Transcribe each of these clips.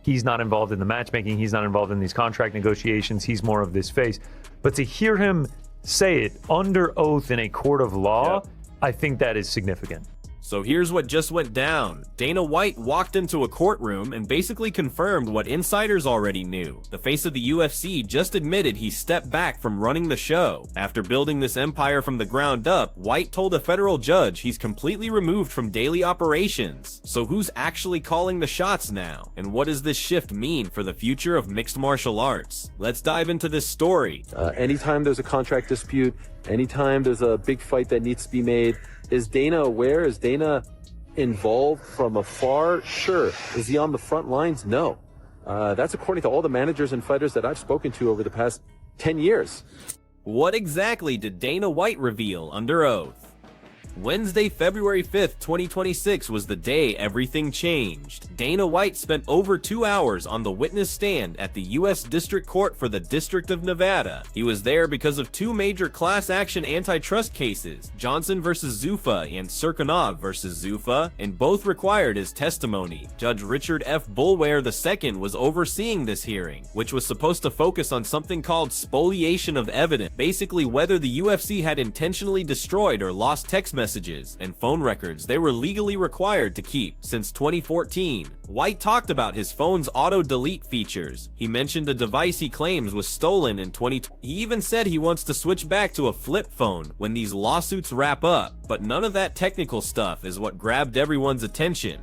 he's not involved in the matchmaking, he's not involved in these contract negotiations, he's more of this face. But to hear him say it under oath in a court of law, I think that is significant. So here's what just went down. Dana White walked into a courtroom and basically confirmed what insiders already knew. The face of the UFC just admitted he stepped back from running the show. After building this empire from the ground up, White told a federal judge he's completely removed from daily operations. So who's actually calling the shots now? And what does this shift mean for the future of mixed martial arts? Let's dive into this story. Anytime there's a contract dispute, anytime there's a big fight that needs to be made, is Dana aware? Is Dana involved from afar? Sure. Is he on the front lines? No. That's according to all the managers and fighters that I've spoken to over the past 10 years. What exactly did Dana White reveal under oath? Wednesday, February 5th, 2026 was the day everything changed. Dana White spent over 2 hours on the witness stand at the U.S. District Court for the District of Nevada. He was there because of 2 major class action antitrust cases, Johnson vs. Zuffa and Serkinov vs. Zuffa, and both required his testimony. Judge Richard F. Boulware II was overseeing this hearing, which was supposed to focus on something called spoliation of evidence, basically whether the UFC had intentionally destroyed or lost text messages and phone records they were legally required to keep. Since 2014, White talked about his phone's auto-delete features. He mentioned a device he claims was stolen in 2020. He even said he wants to switch back to a flip phone when these lawsuits wrap up, but none of that technical stuff is what grabbed everyone's attention.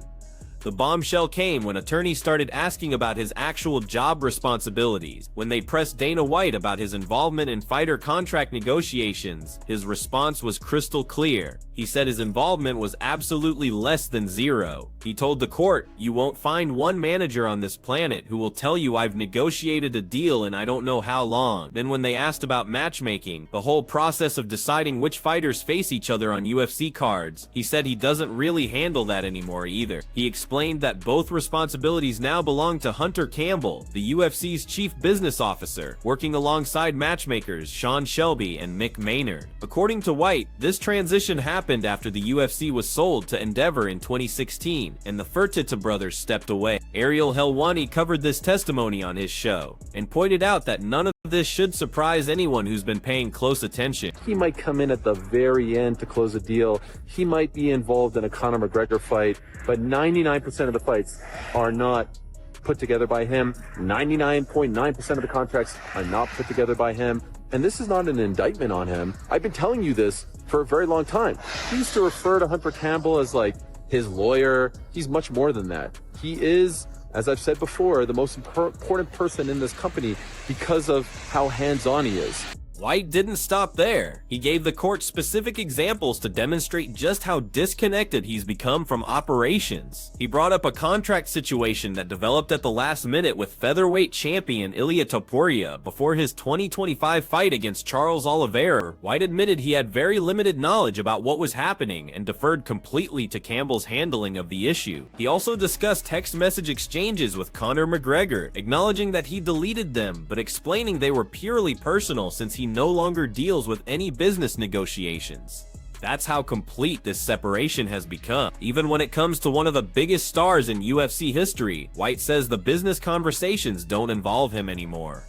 The bombshell came when attorneys started asking about his actual job responsibilities. When they pressed Dana White about his involvement in fighter contract negotiations, his response was crystal clear. He said his involvement was absolutely less than zero. He told the court, "You won't find one manager on this planet who will tell you I've negotiated a deal in I don't know how long." Then when they asked about matchmaking, the whole process of deciding which fighters face each other on UFC cards, he said he doesn't really handle that anymore either. He explained that both responsibilities now belong to Hunter Campbell, the UFC's chief business officer, working alongside matchmakers Sean Shelby and Mick Maynard. According to White, this transition happened after the UFC was sold to Endeavor in 2016, and the Fertitta brothers stepped away. Ariel Helwani covered this testimony on his show, and pointed out that none of this should surprise anyone who's been paying close attention. He might come in at the very end to close a deal. He might be involved in a Conor McGregor fight, but 99% of the fights are not put together by him. 99.9% of the contracts are not put together by him. And this is not an indictment on him. I've been telling you this for a very long time. He used to refer to Hunter Campbell as like his lawyer. He's much more than that. He is, as I've said before, the most important person in this company because of how hands-on he is. White didn't stop there. He gave the court specific examples to demonstrate just how disconnected he's become from operations. He brought up a contract situation that developed at the last minute with featherweight champion Ilia Topuria before his 2025 fight against Charles Oliveira. White admitted he had very limited knowledge about what was happening and deferred completely to Campbell's handling of the issue. He also discussed text message exchanges with Conor McGregor, acknowledging that he deleted them, but explaining they were purely personal since he no longer deals with any business negotiations. That's how complete this separation has become. Even when it comes to one of the biggest stars in UFC history, White says the business conversations don't involve him anymore.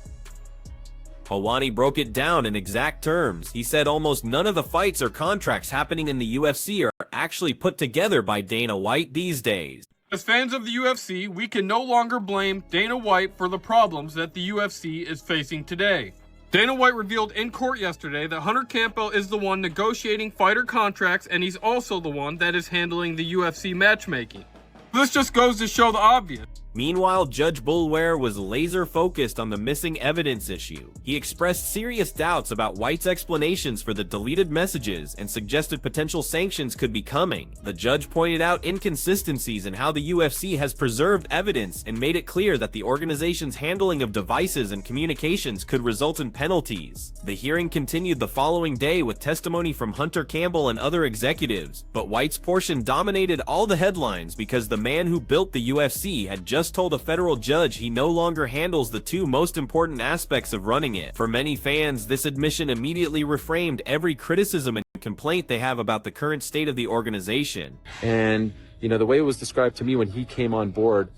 Helwani broke it down in exact terms. He said almost none of the fights or contracts happening in the UFC are actually put together by Dana White these days. As fans of the UFC, we can no longer blame Dana White for the problems that the UFC is facing today. Dana White revealed in court yesterday that Hunter Campbell is the one negotiating fighter contracts, and he's also the one that is handling the UFC matchmaking. This just goes to show the obvious. Meanwhile, Judge Boulware was laser focused on the missing evidence issue. He expressed serious doubts about White's explanations for the deleted messages and suggested potential sanctions could be coming. The judge pointed out inconsistencies in how the UFC has preserved evidence and made it clear that the organization's handling of devices and communications could result in penalties. The hearing continued the following day with testimony from Hunter Campbell and other executives, but White's portion dominated all the headlines because the man who built the UFC had just told a federal judge he no longer handles the 2 most important aspects of running it. For many fans, this admission immediately reframed every criticism and complaint they have about the current state of the organization. And, you know, the way it was described to me when he came on board,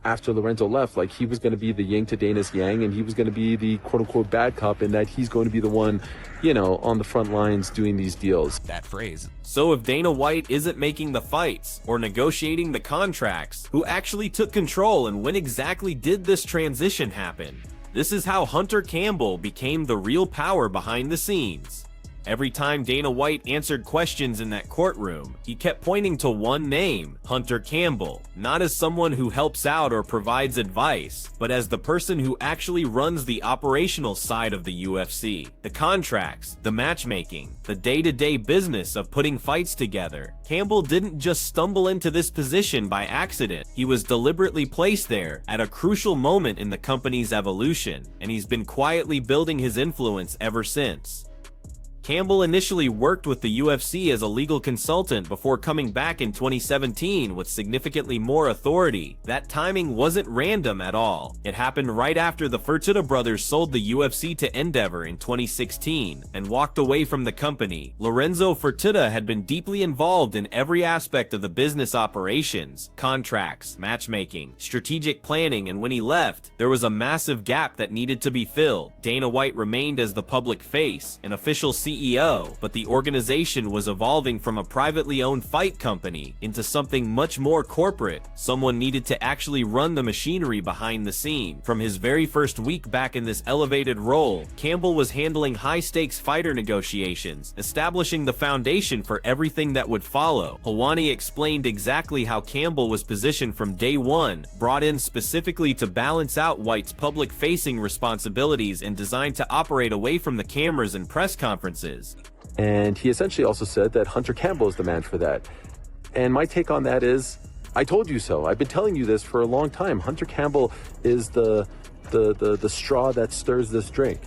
after Lorenzo left, like he was going to be the yin to Dana's yang, and he was going to be the quote-unquote bad cop, in that he's going to be the one, you know, on the front lines doing these deals. That phrase. So if Dana White isn't making the fights or negotiating the contracts, who actually took control, and when exactly did this transition happen? This is how Hunter Campbell became the real power behind the scenes. Every time Dana White answered questions in that courtroom, he kept pointing to one name, Hunter Campbell, not as someone who helps out or provides advice, but as the person who actually runs the operational side of the UFC, the contracts, the matchmaking, the day-to-day business of putting fights together. Campbell didn't just stumble into this position by accident. He was deliberately placed there at a crucial moment in the company's evolution, and he's been quietly building his influence ever since. Campbell initially worked with the UFC as a legal consultant before coming back in 2017 with significantly more authority. That timing wasn't random at all. It happened right after the Fertitta brothers sold the UFC to Endeavor in 2016 and walked away from the company. Lorenzo Fertitta had been deeply involved in every aspect of the business operations, contracts, matchmaking, strategic planning, and when he left, there was a massive gap that needed to be filled. Dana White remained as the public face, an official CEO, but the organization was evolving from a privately owned fight company into something much more corporate. Someone needed to actually run the machinery behind the scene. From his very first week back in this elevated role, Campbell was handling high-stakes fighter negotiations, establishing the foundation for everything that would follow. Helwani explained exactly how Campbell was positioned from day one, brought in specifically to balance out White's public-facing responsibilities and designed to operate away from the cameras and press conferences. And he essentially also said that Hunter Campbell is the man for that. And my take on that is, I told you so. I've been telling you this for a long time. Hunter Campbell is the straw that stirs this drink.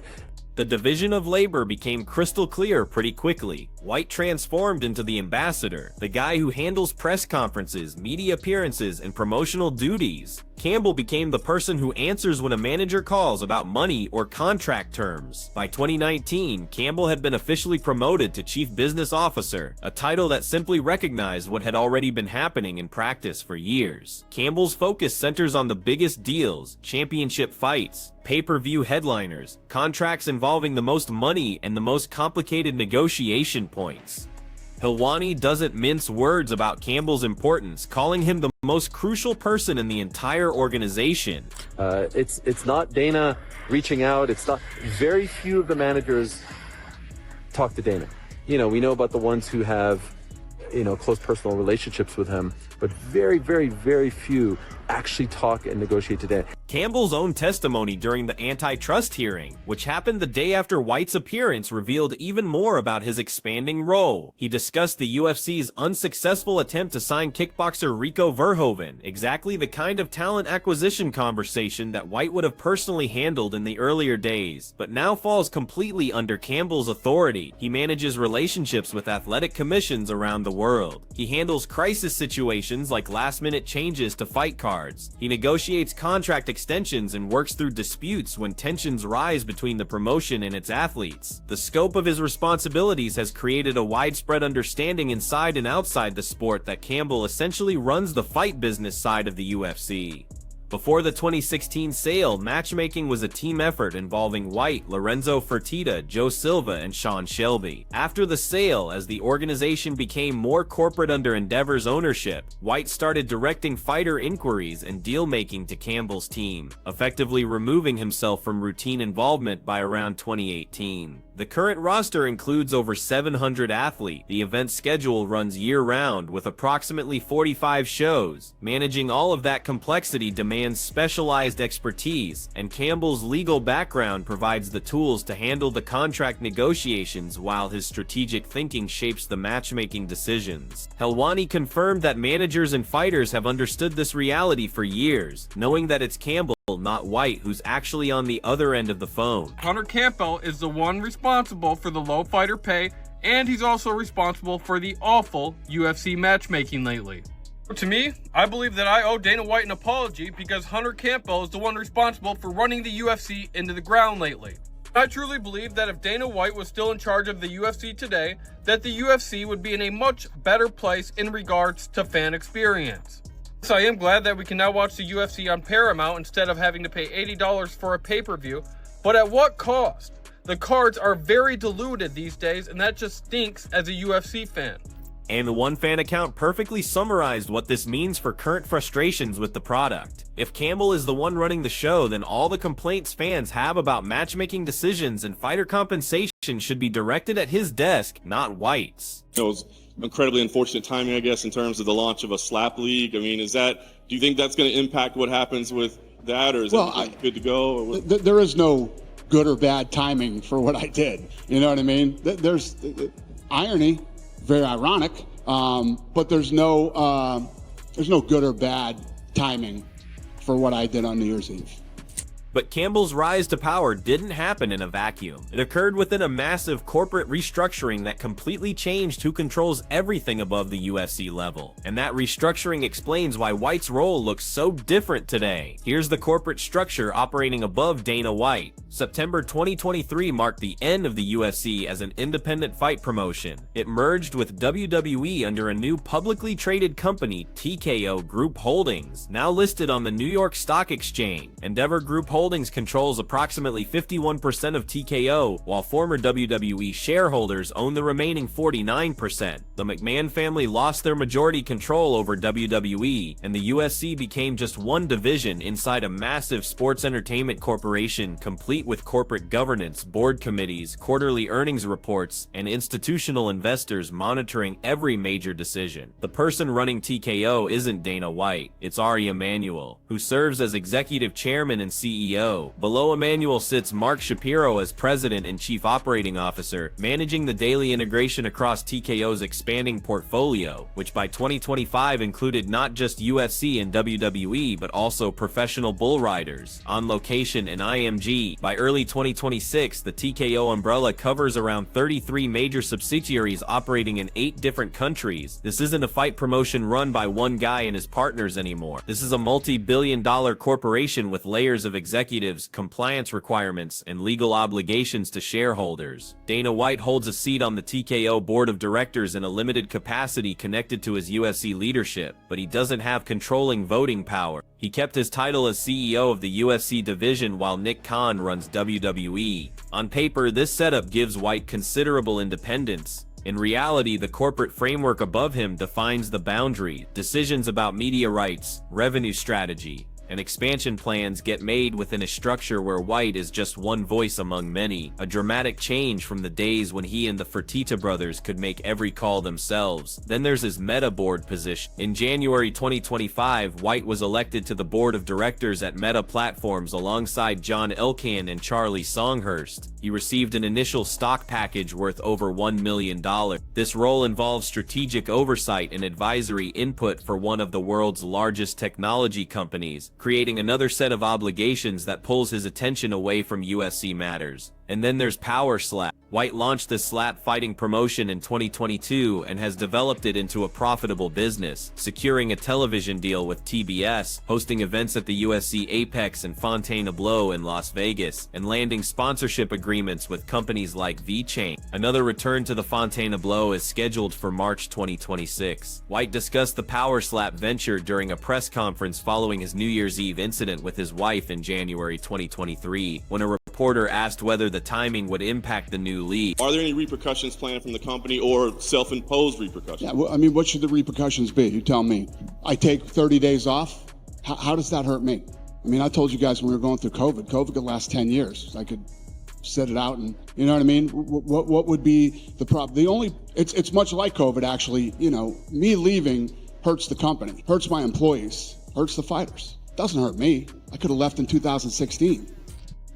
The division of labor became crystal clear pretty quickly. White transformed into the ambassador, the guy who handles press conferences, media appearances, and promotional duties. Campbell became the person who answers when a manager calls about money or contract terms. By 2019, Campbell had been officially promoted to Chief Business Officer, a title that simply recognized what had already been happening in practice for years. Campbell's focus centers on the biggest deals, championship fights, pay-per-view headliners, contracts involving the most money, and the most complicated negotiation points. Helwani doesn't mince words about Campbell's importance, calling him the most crucial person in the entire organization. It's not Dana reaching out. It's not. Very few of the managers talk to Dana. You know, we know about the ones who have, you know, close personal relationships with him, but very, very, very few actually talk and negotiate to Dana. Campbell's own testimony during the antitrust hearing, which happened the day after White's appearance, revealed even more about his expanding role. He discussed the UFC's unsuccessful attempt to sign kickboxer Rico Verhoeven, exactly the kind of talent acquisition conversation that White would have personally handled in the earlier days, but now falls completely under Campbell's authority. He manages relationships with athletic commissions around the world. He handles crisis situations like last-minute changes to fight cards. He negotiates contract extensions and works through disputes when tensions rise between the promotion and its athletes. The scope of his responsibilities has created a widespread understanding inside and outside the sport that Campbell essentially runs the fight business side of the UFC. Before the 2016 sale, matchmaking was a team effort involving White, Lorenzo Fertitta, Joe Silva, and Sean Shelby. After the sale, as the organization became more corporate under Endeavor's ownership, White started directing fighter inquiries and deal-making to Campbell's team, effectively removing himself from routine involvement by around 2018. The current roster includes over 700 athletes. The event schedule runs year-round with approximately 45 shows. Managing all of that complexity demands specialized expertise, and Campbell's legal background provides the tools to handle the contract negotiations while his strategic thinking shapes the matchmaking decisions. Helwani confirmed that managers and fighters have understood this reality for years, knowing that it's Campbell, not White, who's actually on the other end of the phone. Hunter Campbell is the one responsible for the low fighter pay, and he's also responsible for the awful UFC matchmaking lately. To me, I believe that I owe Dana White an apology because Hunter Campbell is the one responsible for running the UFC into the ground lately. I truly believe that if Dana White was still in charge of the UFC today, that the UFC would be in a much better place in regards to fan experience. So I am glad that we can now watch the UFC on Paramount instead of having to pay $80 for a pay-per-view, but at what cost? The cards are very diluted these days, and that just stinks as a UFC fan. And the one fan account perfectly summarized what this means for current frustrations with the product. If Campbell is the one running the show, then all the complaints fans have about matchmaking decisions and fighter compensation should be directed at his desk, not White's. It was incredibly unfortunate timing, I guess, in terms of the launch of a slap league. I mean, do you think that's going to impact what happens with that, or is it good to go? Or what? There is no good or bad timing for what I did. You know what I mean? There's irony, very ironic, but there's no good or bad timing for what I did on New Year's Eve. But Campbell's rise to power didn't happen in a vacuum. It occurred within a massive corporate restructuring that completely changed who controls everything above the UFC level. And that restructuring explains why White's role looks so different today. Here's the corporate structure operating above Dana White. September 2023 marked the end of the UFC as an independent fight promotion. It merged with WWE under a new publicly traded company, TKO Group Holdings, now listed on the New York Stock Exchange. Endeavor Group Holdings controls approximately 51% of TKO, while former WWE shareholders own the remaining 49%. The McMahon family lost their majority control over WWE, and the UFC became just one division inside a massive sports entertainment corporation complete with corporate governance, board committees, quarterly earnings reports, and institutional investors monitoring every major decision. The person running TKO isn't Dana White, it's Ari Emanuel, who serves as executive chairman and CEO. Below Emanuel sits Mark Shapiro as president and chief operating officer, managing the daily integration across TKO's expanding portfolio, which by 2025 included not just UFC and WWE, but also professional bull riders, On Location, and IMG. By early 2026, the TKO umbrella covers around 33 major subsidiaries operating in 8 different countries. This isn't a fight promotion run by one guy and his partners anymore. This is a multi-billion-dollar corporation with layers of executives, compliance requirements, and legal obligations to shareholders. Dana White holds a seat on the TKO board of directors in a limited capacity connected to his UFC leadership, but he doesn't have controlling voting power. He kept his title as CEO of the UFC division while Nick Khan runs WWE. On paper, this setup gives White considerable independence. In reality, the corporate framework above him defines the boundary. Decisions about media rights, revenue strategy, and expansion plans get made within a structure where White is just one voice among many, a dramatic change from the days when he and the Fertitta brothers could make every call themselves. Then there's his Meta board position. In January 2025, White was elected to the board of directors at Meta Platforms alongside John Elkann and Charlie Songhurst. He received an initial stock package worth over $1 million. This role involves strategic oversight and advisory input for one of the world's largest technology companies, creating another set of obligations that pulls his attention away from UFC matters. And then there's Power Slap. White launched the slap fighting promotion in 2022 and has developed it into a profitable business, securing a television deal with TBS, hosting events at the UFC Apex and Fontainebleau in Las Vegas, and landing sponsorship agreements with companies like V-Chain. Another return to the Fontainebleau is scheduled for March 2026. White discussed the Power Slap venture during a press conference following his New Year's Eve incident with his wife in January 2023, when a reporter asked whether the timing would impact the new league. Are there any repercussions planned from the company or self-imposed repercussions? Yeah, well, I mean, what should the repercussions be? You tell me. I take 30 days off. How does that hurt me? I mean, I told you guys when we were going through COVID could last 10 years. I could set it out and, you know what I mean? What would be the problem? It's much like COVID, actually. You know, me leaving hurts the company, hurts my employees, hurts the fighters. Doesn't hurt me. I could have left in 2016.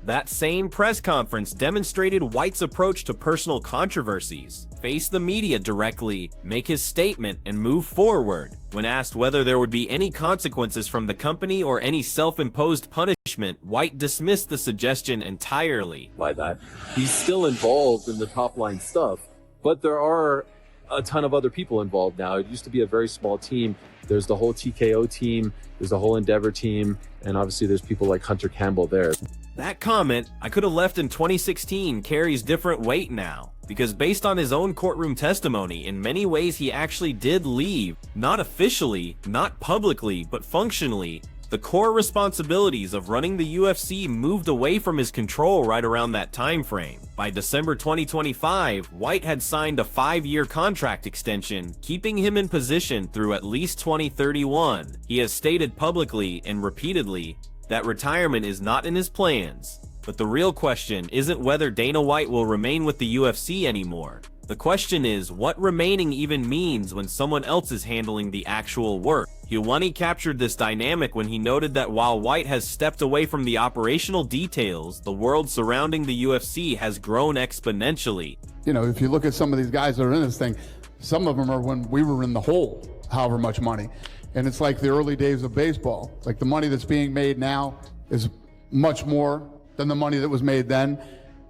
That same press conference demonstrated White's approach to personal controversies. Face the media directly, make his statement, and move forward. When asked whether there would be any consequences from the company or any self-imposed punishment, White dismissed the suggestion entirely. By that, he's still involved in the top line stuff, but there are a ton of other people involved now. It used to be a very small team. There's the whole TKO team, there's the whole Endeavor team, and obviously there's people like Hunter Campbell there. That comment, "I could have left in 2016," carries different weight now. because based on his own courtroom testimony, in many ways he actually did leave, not officially, not publicly, but functionally. The core responsibilities of running the UFC moved away from his control right around that time frame. By December 2025, White had signed a 5-year contract extension, keeping him in position through at least 2031. He has stated publicly and repeatedly that retirement is not in his plans. But the real question isn't whether Dana White will remain with the UFC anymore. The question is what remaining even means when someone else is handling the actual work. Helwani captured this dynamic when he noted that while White has stepped away from the operational details, the world surrounding the UFC has grown exponentially. You know, if you look at some of these guys that are in this thing, some of them are when we were in the hole, however much money. And it's like the early days of baseball. Like the money that's being made now is much more than the money that was made then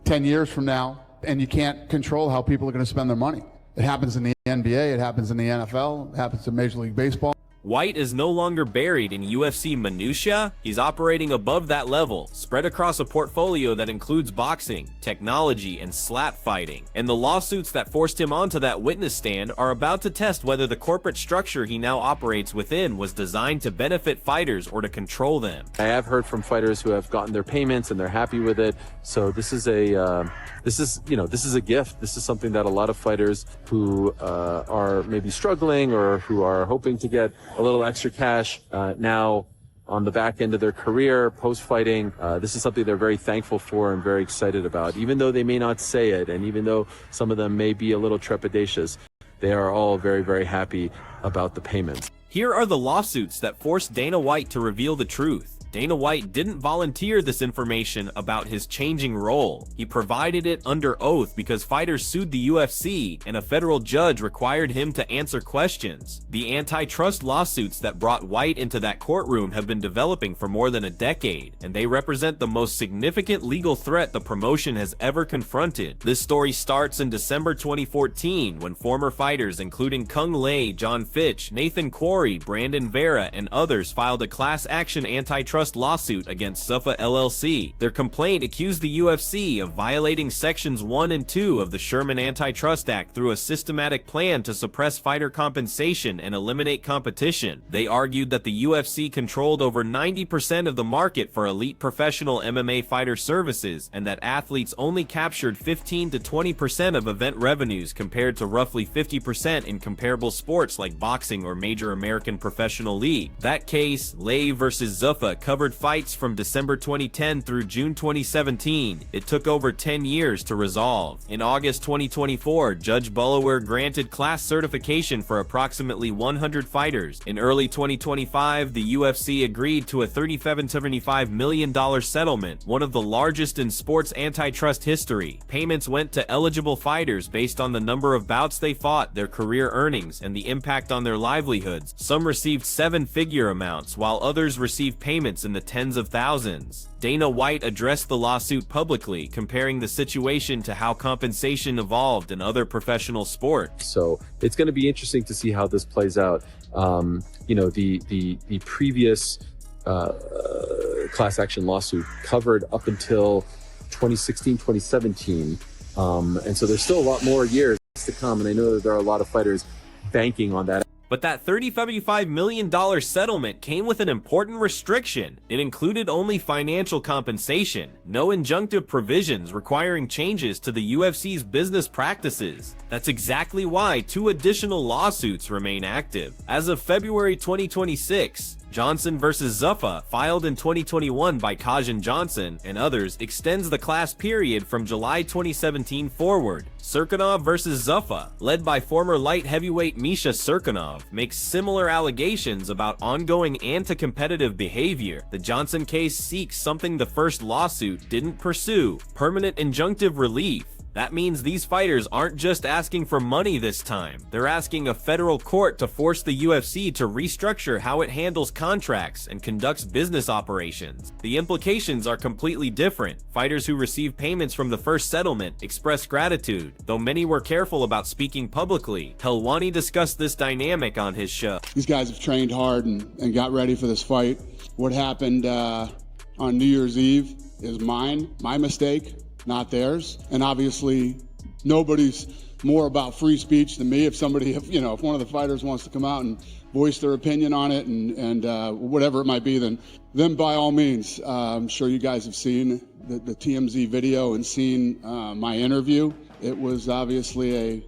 10 years from now. And you can't control how people are going to spend their money. It happens in the NBA, it happens in the NFL, it happens in Major League Baseball. White is no longer buried in UFC minutia. He's operating above that level, spread across a portfolio that includes boxing, technology, and slap fighting. And the lawsuits that forced him onto that witness stand are about to test whether the corporate structure he now operates within was designed to benefit fighters or to control them. I have heard from fighters who have gotten their payments and they're happy with it. So this is a this is a gift. This is something that a lot of fighters who are maybe struggling or who are hoping to get a little extra cash now on the back end of their career, post-fighting. This is something they're very thankful for and very excited about. Even though they may not say it, and even though some of them may be a little trepidatious, they are all very, very happy about the payments. Here are the lawsuits that forced Dana White to reveal the truth. Dana White didn't volunteer this information about his changing role. He provided it under oath because fighters sued the UFC and a federal judge required him to answer questions. The antitrust lawsuits that brought White into that courtroom have been developing for more than a decade, and they represent the most significant legal threat the promotion has ever confronted. This story starts in December 2014 when former fighters including Kung Lei, John Fitch, Nathan Quarry, Brandon Vera, and others filed a class action antitrust lawsuit against Zuffa LLC. Their complaint accused the UFC of violating sections 1 and 2 of the Sherman Antitrust Act through a systematic plan to suppress fighter compensation and eliminate competition. They argued that the UFC controlled over 90% of the market for elite professional MMA fighter services and that athletes only captured 15 to 20% of event revenues compared to roughly 50% in comparable sports like boxing or major American professional league. That case, Lei versus Zuffa, covered fights from December 2010 through June 2017. It took over 10 years to resolve. In August 2024, Judge Bullower granted class certification for approximately 100 fighters. In early 2025, the UFC agreed to a $37.75 million settlement, one of the largest in sports antitrust history. Payments went to eligible fighters based on the number of bouts they fought, their career earnings, and the impact on their livelihoods. Some received 7-figure amounts, while others received payments in the tens of thousands. Dana White addressed the lawsuit publicly, comparing the situation to how compensation evolved in other professional sports. So it's going to be interesting to see how this plays out. You know, the previous class action lawsuit covered up until 2016, 2017. And so there's still a lot more years to come. And I know that there are a lot of fighters banking on that. But that $35 million settlement came with an important restriction. It included only financial compensation, no injunctive provisions requiring changes to the UFC's business practices. That's exactly why 2 additional lawsuits remain active. As of February 2026, Johnson vs. Zuffa, filed in 2021 by Kajan Johnson and others, extends the class period from July 2017 forward. Serkinov vs. Zuffa, led by former light heavyweight Misha Serkinov, makes similar allegations about ongoing anti-competitive behavior. The Johnson case seeks something the first lawsuit didn't pursue: permanent injunctive relief. That means these fighters aren't just asking for money this time. They're asking a federal court to force the UFC to restructure how it handles contracts and conducts business operations. The implications are completely different. Fighters who receive payments from the first settlement express gratitude, though many were careful about speaking publicly. Helwani discussed this dynamic on his show. These guys have trained hard and got ready for this fight. What happened on New Year's Eve is my mistake, not theirs. And obviously nobody's more about free speech than me. If somebody, if one of the fighters wants to come out and voice their opinion on it and whatever it might be, then by all means. I'm sure you guys have seen the TMZ video and seen my interview. It was obviously a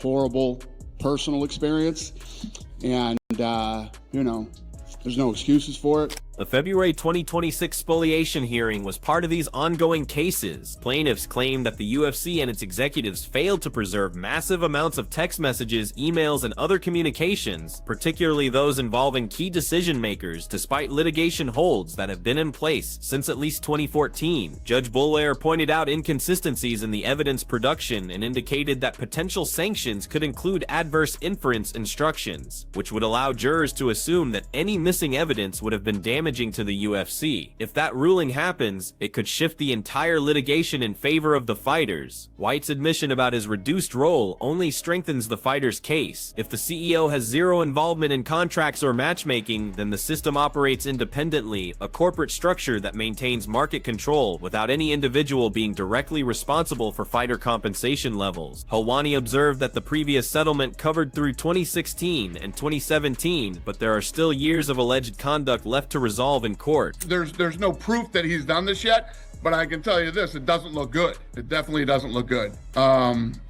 horrible personal experience, and there's no excuses for it. The February 2026 spoliation hearing was part of these ongoing cases. Plaintiffs claim that the UFC and its executives failed to preserve massive amounts of text messages, emails, and other communications, particularly those involving key decision makers, despite litigation holds that have been in place since at least 2014. Judge Boulware pointed out inconsistencies in the evidence production and indicated that potential sanctions could include adverse inference instructions, which would allow jurors to assume that any missing evidence would have been damaging to the UFC. If that ruling happens, it could shift the entire litigation in favor of the fighters. White's admission about his reduced role only strengthens the fighters' case. If the CEO has zero involvement in contracts or matchmaking, then the system operates independently, a corporate structure that maintains market control without any individual being directly responsible for fighter compensation levels. Helwani observed that the previous settlement covered through 2016 and 2017, but there are still years of alleged conduct left to resolve in court. There's no proof that he's done this yet, but I can tell you this, it doesn't look good. It definitely doesn't look good.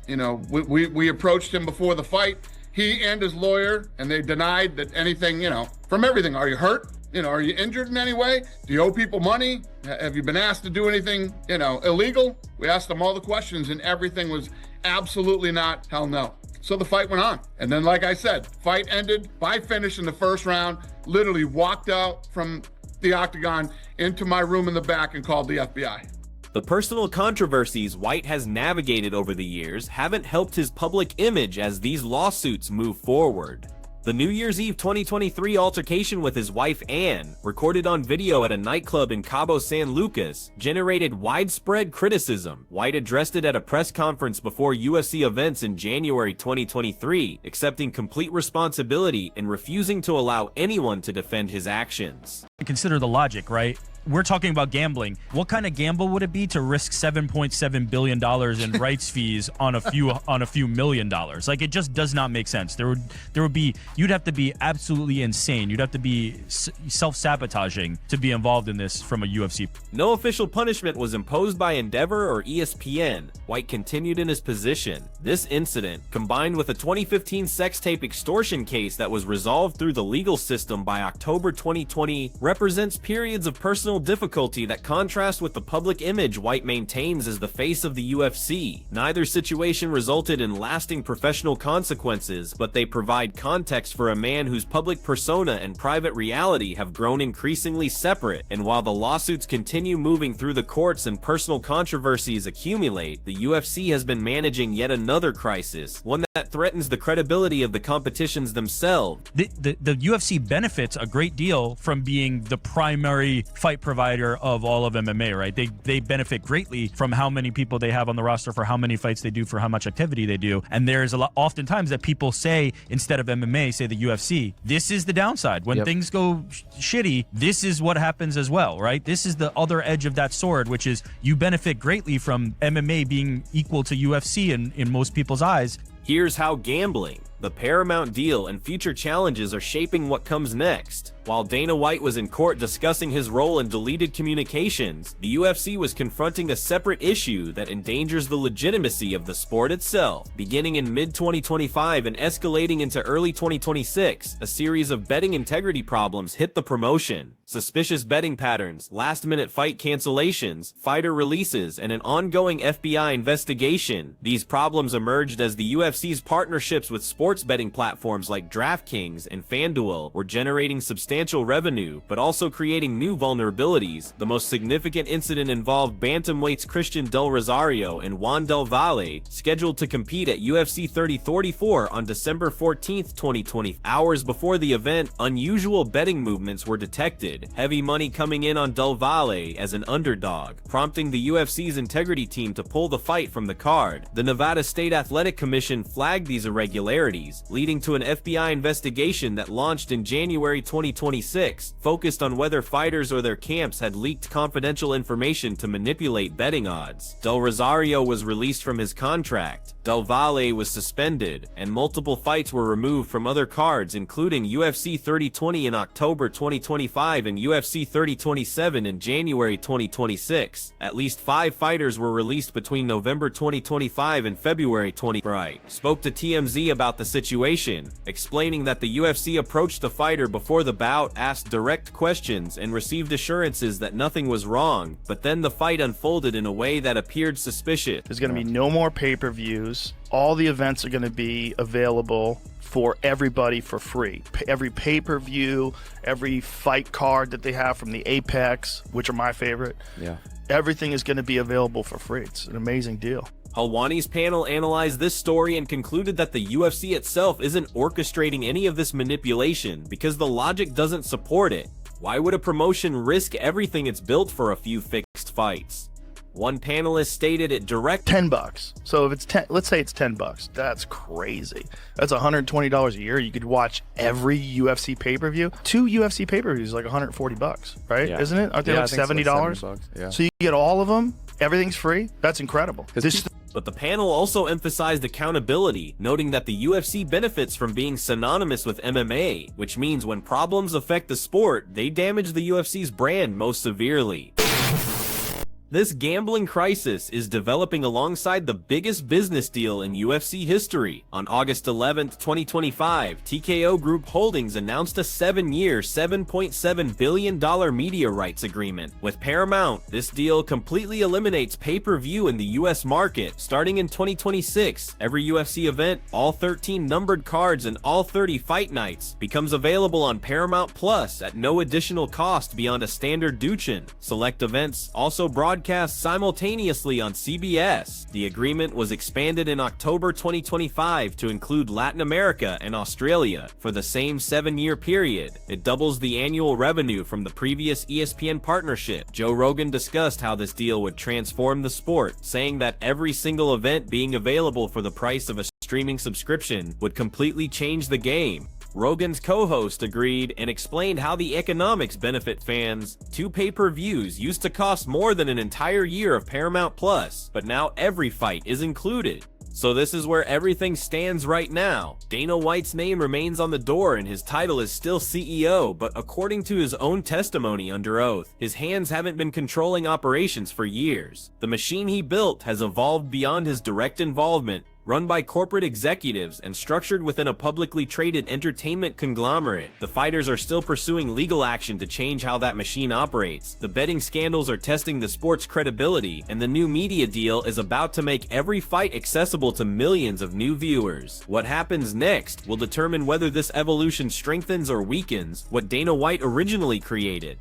We approached him before the fight, he and his lawyer, and they denied that anything, from everything. Are you hurt? Are you injured in any way? Do you owe people money? Have you been asked to do anything, illegal? We asked them all the questions and everything was absolutely not, hell no. So the fight went on. And then, like I said, fight ended by finish in the first round, literally walked out from the Octagon into my room in the back and called the FBI. The personal controversies White has navigated over the years haven't helped his public image as these lawsuits move forward. The New Year's Eve 2023 altercation with his wife Anne, recorded on video at a nightclub in Cabo San Lucas, generated widespread criticism. White addressed it at a press conference before UFC events in January 2023, accepting complete responsibility and refusing to allow anyone to defend his actions. Consider the logic, right? We're talking about gambling. What kind of gamble would it be to risk $7.7 billion in rights fees on a few $1 million? Like, it just does not make sense. There would be, you'd have to be absolutely insane. You'd have to be self-sabotaging to be involved in this from a UFC. No official punishment was imposed by Endeavor or ESPN. White continued in his position. This incident, combined with a 2015 sex tape extortion case that was resolved through the legal system by October 2020, represents periods of personal difficulty that contrast with the public image White maintains as the face of the UFC. Neither situation resulted in lasting professional consequences, but they provide context for a man whose public persona and private reality have grown increasingly separate. And while the lawsuits continue moving through the courts and personal controversies accumulate, the UFC has been managing yet another crisis, one that threatens the credibility of the competitions themselves. The UFC benefits a great deal from being the primary fight provider of all of MMA, right? They benefit greatly from how many people they have on the roster, for how many fights they do, for how much activity they do. And there's a lot, oftentimes, that people say, instead of MMA, say the UFC, this is the downside. When things go shitty, this is what happens as well, right? This is the other edge of that sword, which is you benefit greatly from MMA being equal to UFC in most people's eyes. Here's how gambling, the Paramount deal, and future challenges are shaping what comes next. While Dana White was in court discussing his role in deleted communications, the UFC was confronting a separate issue that endangers the legitimacy of the sport itself. Beginning in mid-2025 and escalating into early 2026, a series of betting integrity problems hit the promotion. Suspicious betting patterns, last-minute fight cancellations, fighter releases, and an ongoing FBI investigation. These problems emerged as the UFC's partnerships with sports betting platforms like DraftKings and FanDuel were generating substantial revenue, but also creating new vulnerabilities. The most significant incident involved bantamweights Christian Del Rosario and Juan Del Valle, scheduled to compete at UFC 3044 on December 14th, 2020. Hours before the event, unusual betting movements were detected, heavy money coming in on Del Valle as an underdog, prompting the UFC's integrity team to pull the fight from the card. The Nevada State Athletic Commission flagged these irregularities, leading to an FBI investigation that launched in January 2020. 2026 focused on whether fighters or their camps had leaked confidential information to manipulate betting odds. Del Rosario was released from his contract, Del Valle was suspended, and multiple fights were removed from other cards, including UFC 3020 in October 2025 and UFC 3027 in January 2026. At least 5 fighters were released between November 2025 and February 20. Bright spoke to TMZ about the situation, explaining that the UFC approached the fighter before the bout, asked direct questions, and received assurances that nothing was wrong, but then the fight unfolded in a way that appeared suspicious. There's going to be no more pay-per-views. All the events are going to be available for everybody for free. Every pay-per-view, every fight card that they have from the Apex, which are my favorite. Yeah. Everything is going to be available for free. It's an amazing deal. Helwani's panel analyzed this story and concluded that the UFC itself isn't orchestrating any of this manipulation because the logic doesn't support it. Why would a promotion risk everything it's built for a few fixed fights? One panelist stated it direct $10. So if it's 10, let's say it's $10. That's crazy. That's $120 a year. You could watch every UFC pay-per-view. 2 UFC pay-per-views is like $140, right? Yeah. Isn't it? Aren't they like $70? $70? Yeah. So you get all of them. Everything's free. That's incredible. But the panel also emphasized accountability, noting that the UFC benefits from being synonymous with MMA, which means when problems affect the sport, they damage the UFC's brand most severely. This gambling crisis is developing alongside the biggest business deal in UFC history. On August 11, 2025, TKO Group Holdings announced a 7-year, $7.7 billion media rights agreement with Paramount. This deal completely eliminates pay-per-view in the US market. Starting in 2026, every UFC event, all 13 numbered cards, and all 30 fight nights becomes available on Paramount Plus at no additional cost beyond a standard duchen. Select events also broadcast simultaneously on CBS. The agreement was expanded in October 2025 to include Latin America and Australia for the same 7-year period. It doubles the annual revenue from the previous ESPN partnership. Joe Rogan discussed how this deal would transform the sport, saying that every single event being available for the price of a streaming subscription would completely change the game. Rogan's co-host agreed and explained how the economics benefit fans. 2 pay-per-views used to cost more than an entire year of Paramount Plus, but now every fight is included. So this is where everything stands right now. Dana White's name remains on the door and his title is still CEO, but according to his own testimony under oath, his hands haven't been controlling operations for years. The machine he built has evolved beyond his direct involvement, run by corporate executives and structured within a publicly traded entertainment conglomerate. The fighters are still pursuing legal action to change how that machine operates. The betting scandals are testing the sport's credibility, and the new media deal is about to make every fight accessible to millions of new viewers. What happens next will determine whether this evolution strengthens or weakens what Dana White originally created.